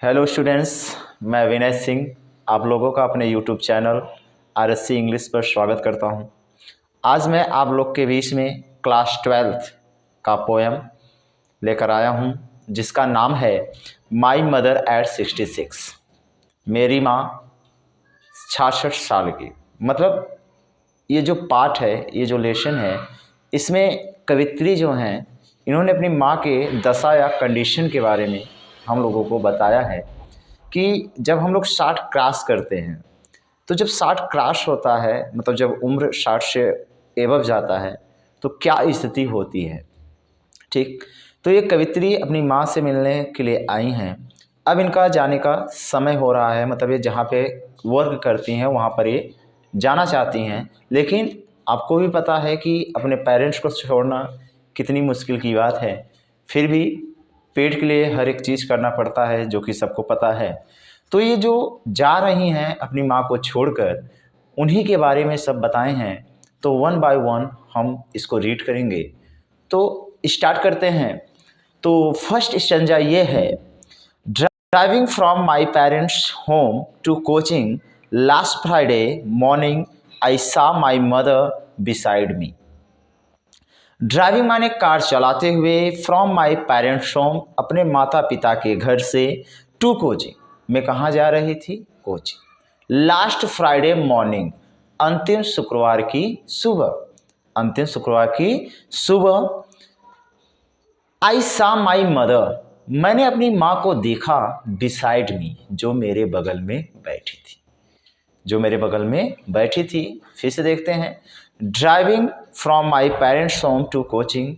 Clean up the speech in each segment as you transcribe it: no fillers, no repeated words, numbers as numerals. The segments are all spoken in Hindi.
हेलो स्टूडेंट्स, मैं विनय सिंह आप लोगों का अपने यूट्यूब चैनल आरएससी इंग्लिश पर स्वागत करता हूं। आज मैं आप लोग के बीच में क्लास 12th का पोएम लेकर आया हूं, जिसका नाम है माई मदर एट 66। मेरी माँ 66 साल की। मतलब ये जो पार्ट है, ये जो लेसन है, इसमें कवित्री जो हैं इन्होंने अपनी माँ के दशा या कंडीशन के बारे में हम लोगों को बताया है कि जब हम लोग 60 क्रॉस करते हैं, तो जब 60 क्रॉस होता है, मतलब जब उम्र 60 से एबव जाता है, तो क्या स्थिति होती है। ठीक, तो ये कवित्री अपनी माँ से मिलने के लिए आई हैं। अब इनका जाने का समय हो रहा है, मतलब ये जहाँ पे वर्क करती हैं वहाँ पर ये जाना चाहती हैं, लेकिन आपको भी पता है कि अपने पेरेंट्स को छोड़ना कितनी मुश्किल की बात है। फिर भी पेट के लिए हर एक चीज़ करना पड़ता है, जो कि सबको पता है। तो ये जो जा रही हैं अपनी माँ को छोड़कर, उन्हीं के बारे में सब बताए हैं। तो वन बाय वन हम इसको रीड करेंगे। तो स्टार्ट करते हैं। तो फर्स्ट स्टैंजा ये है, driving from my parents home to coaching last Friday morning I saw my mother beside me. Driving माने कार चलाते हुए, फ्रॉम माई पेरेंट्स होम अपने माता पिता के घर से, टू कोचिंग में कहाँ जा रही थी, कोचिंग। लास्ट फ्राइडे मॉर्निंग अंतिम शुक्रवार की सुबह, अंतिम शुक्रवार की सुबह। आई सा माई मदर मैंने अपनी माँ को देखा, बिसाइड मी जो मेरे बगल में बैठी थी, जो मेरे बगल में बैठी थी। फिर से देखते हैं, driving from my parents home to coaching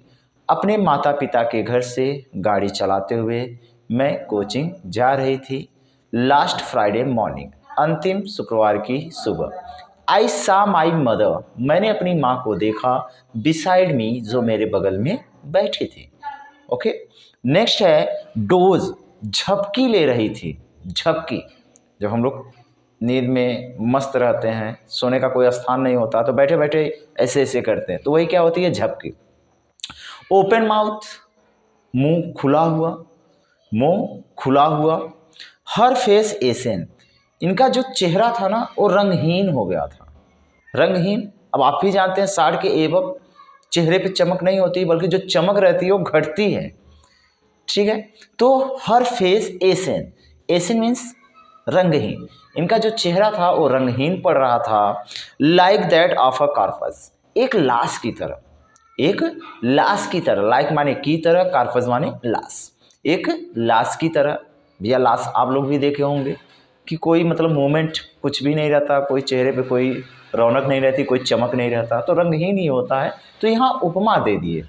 अपने माता पिता के घर से गाड़ी चलाते हुए मैं कोचिंग जा रही थी। लास्ट फ्राइडे मॉर्निंग अंतिम शुक्रवार की सुबह। आई सा माई मदर मैंने अपनी माँ को देखा, बिसाइड मी जो मेरे बगल में बैठी थी। ओके, नेक्स्ट है डोज झपकी ले रही थी। झपकी, जब हम लोग नींद में मस्त रहते हैं, सोने का कोई स्थान नहीं होता, तो बैठे बैठे ऐसे ऐसे करते हैं, तो वही क्या होती है, झपकी। ओपन माउथ मुंह खुला हुआ, मुंह खुला हुआ। हर फेस एसेंट इनका जो चेहरा था ना वो रंगहीन हो गया था। रंगहीन, अब आप ही जानते हैं 60 के एबव चेहरे पे चमक नहीं होती, बल्कि जो चमक रहती है वो घटती है। ठीक है, तो हर फेस एसेंट, एसेंट मीन्स रंगहीन, इनका जो चेहरा था वो रंगहीन पड़ रहा था। Like that of a corpse एक लाश की तरह, एक लाश की तरह। लाइक माने की तरह, कार्पस माने लाश, एक लाश की तरह। भैया लाश आप लोग भी देखे होंगे कि कोई मतलब मूवमेंट कुछ भी नहीं रहता, कोई चेहरे पे कोई रौनक नहीं रहती, कोई चमक नहीं रहता, तो रंगहीन ही होता है। तो यहाँ उपमा दे दिए,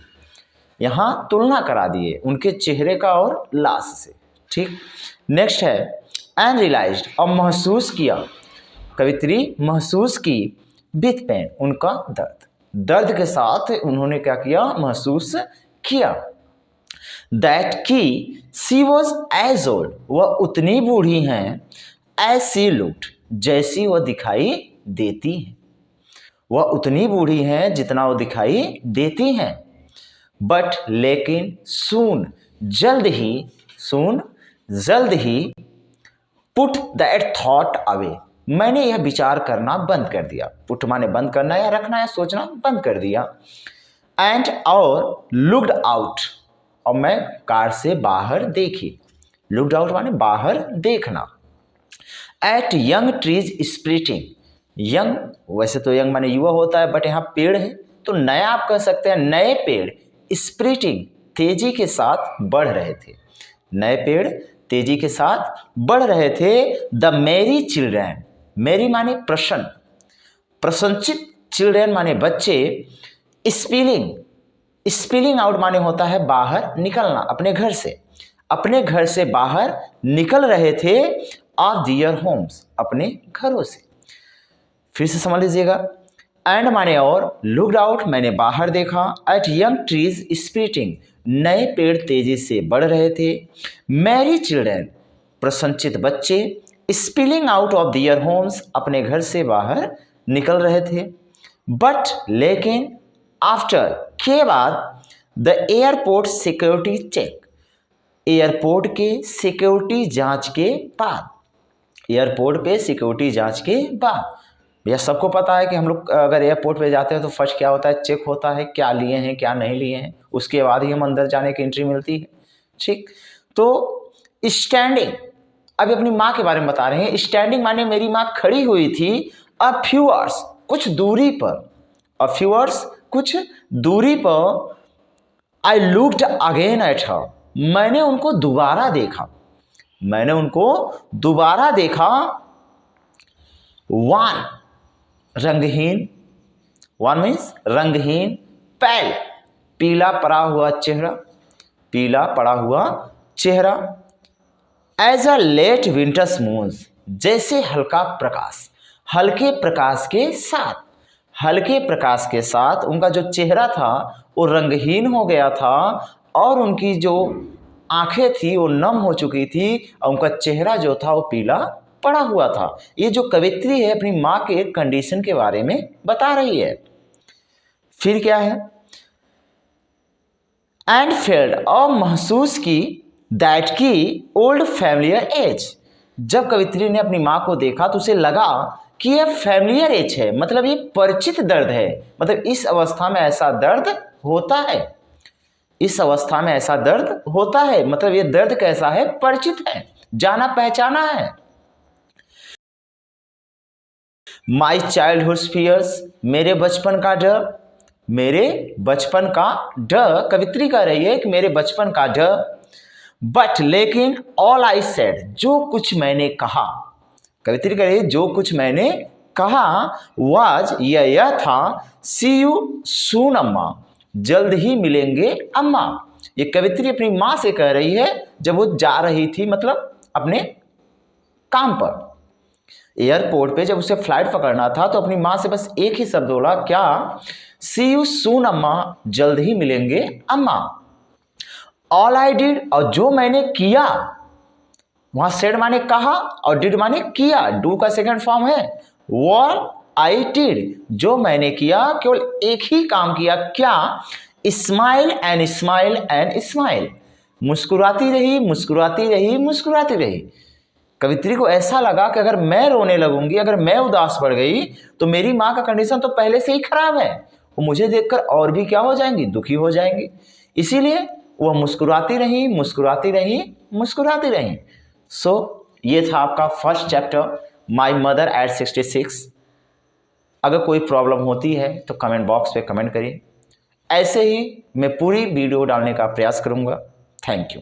यहाँ तुलना करा दिए उनके चेहरे का और लाश से। ठीक, नेक्स्ट है एंड रियलाइज्ड और महसूस किया, कवित्री महसूस की, विथ पेन उनका दर्द, दर्द के साथ उन्होंने क्या किया, महसूस किया। दैट की सी वॉज एज ओल्ड वह उतनी बूढ़ी हैं, एज सी लुक्ड जैसी वह दिखाई देती हैं, वह उतनी बूढ़ी हैं जितना वो दिखाई देती हैं। बट लेकिन सून जल्द ही, सून जल्द ही, पुट दैट थॉट अवे मैंने यह विचार करना बंद कर दिया। पुट माने बंद करना या रखना या सोचना, बंद कर दिया। एंड और लुक्ड आउट और मैं कार से बाहर देखी। लुक्ड आउट माने बाहर देखना। एट यंग ट्रीज स्प्रिटिंग, यंग वैसे तो यंग माने युवा होता है, बट यहाँ पेड़ है तो नया आप कह सकते हैं, नए पेड़ स्प्रिटिंग तेजी के साथ बढ़ रहे थे, नए पेड़ तेजी के साथ बढ़ रहे थे। द मेरी चिल्ड्रन, मेरी माने प्रसन्न, प्रसन्नचित, चिल्ड्रन माने बच्चे, स्पिलिंग, स्पिलिंग आउट माने होता है बाहर निकलना, अपने घर से, अपने घर से बाहर निकल रहे थे। ऑफ दियर होम्स अपने घरों से। फिर से समझ लीजिएगा, एंड माने और, लुक्ड आउट मैंने बाहर देखा, एट यंग ट्रीज स्प्रिटिंग नए पेड़ तेजी से बढ़ रहे थे। मैरी चिल्ड्रन प्रसन्नचित बच्चे, spilling out of their homes अपने घर से बाहर निकल रहे थे। बट लेकिन, आफ्टर के बाद, the airport security check airport के सिक्योरिटी जांच के बाद, एयरपोर्ट पे सिक्योरिटी जांच के बाद। भैया सबको पता है कि हम लोग अगर एयरपोर्ट पे जाते हैं तो फर्स्ट क्या होता है, चेक होता है क्या लिए हैं क्या नहीं लिए हैं, उसके बाद ही हम अंदर जाने की एंट्री मिलती है। ठीक, तो स्टैंडिंग, अभी अपनी माँ के बारे में बता रहे हैं। स्टैंडिंग माने मेरी माँ खड़ी हुई थी अ फ्यू आवर्स, कुछ दूरी पर, अ फ्यू आवर्स कुछ दूरी पर। I looked again at her, मैंने उनको दोबारा देखा, मैंने उनको दोबारा देखा। वन रंगहीन, वन मीन्स रंगहीन, पैल पीला पड़ा हुआ चेहरा, पीला पड़ा हुआ चेहरा। As a late winter's moon, जैसे हल्का प्रकाश, हल्के प्रकाश के साथ, हल्के प्रकाश के साथ उनका जो चेहरा था वो रंगहीन हो गया था और उनकी जो आंखें थी वो नम हो चुकी थी और उनका चेहरा जो था वो पीला पड़ा हुआ था। ये जो कवित्री है अपनी माँ के कंडीशन के बारे में बता रही है। फिर क्या है, एंड फेल्ड, और महसूस की, दैट की ओल्ड फैमिलियर एज, जब कवित्री ने अपनी माँ को देखा तो उसे लगा कि यह फैमिलियर एज है, मतलब ये परिचित दर्द है, मतलब इस अवस्था में ऐसा दर्द होता है, इस अवस्था में ऐसा दर्द होता है, मतलब ये दर्द कैसा है, परिचित है, जाना पहचाना है। माई चाइल्डहुड फियर्स, मेरे बचपन का डर, मेरे बचपन का डर, कवित्री कह रही है कि मेरे बचपन का डर। बट लेकिन ऑल आई सेड, जो कुछ मैंने कहा, कवित्री कह रही है जो कुछ मैंने कहा, वाज, यह था, सी यू सून अम्मा, जल्द ही मिलेंगे अम्मा। ये कवित्री अपनी माँ से कह रही है जब वो जा रही थी, मतलब अपने काम पर, एयरपोर्ट पे जब उसे फ्लाइट पकड़ना था तो अपनी माँ से बस एक ही शब्द बोला, क्या, सी यू सून अम्मा, जल्द ही मिलेंगे अम्मा। ऑल आई डिड, और जो मैंने किया, वहां सेड माने कहा और डिड माने किया, डू का सेकंड फॉर्म है। वॉल आई डिड, जो मैंने किया, केवल एक ही काम किया, क्या, smile and smile and smile, मुस्कुराती रही मुस्कुराती रही मुस्कुराती रही। कवित्री को ऐसा लगा कि अगर मैं रोने लगूंगी, अगर मैं उदास पड़ गई तो मेरी माँ का कंडीशन तो पहले से ही खराब है, वो मुझे देखकर और भी क्या हो जाएंगी, दुखी हो जाएंगी, इसीलिए वह मुस्कुराती रही मुस्कुराती रही मुस्कुराती रही। सो ये था आपका first chapter, my mother eight 66। अगर कोई प्रॉब्लम होती है तो कमेंट बॉक्स पे कमेंट करिए, ऐसे ही मैं पूरी वीडियो डालने का प्रयास करूंगा। Thank you.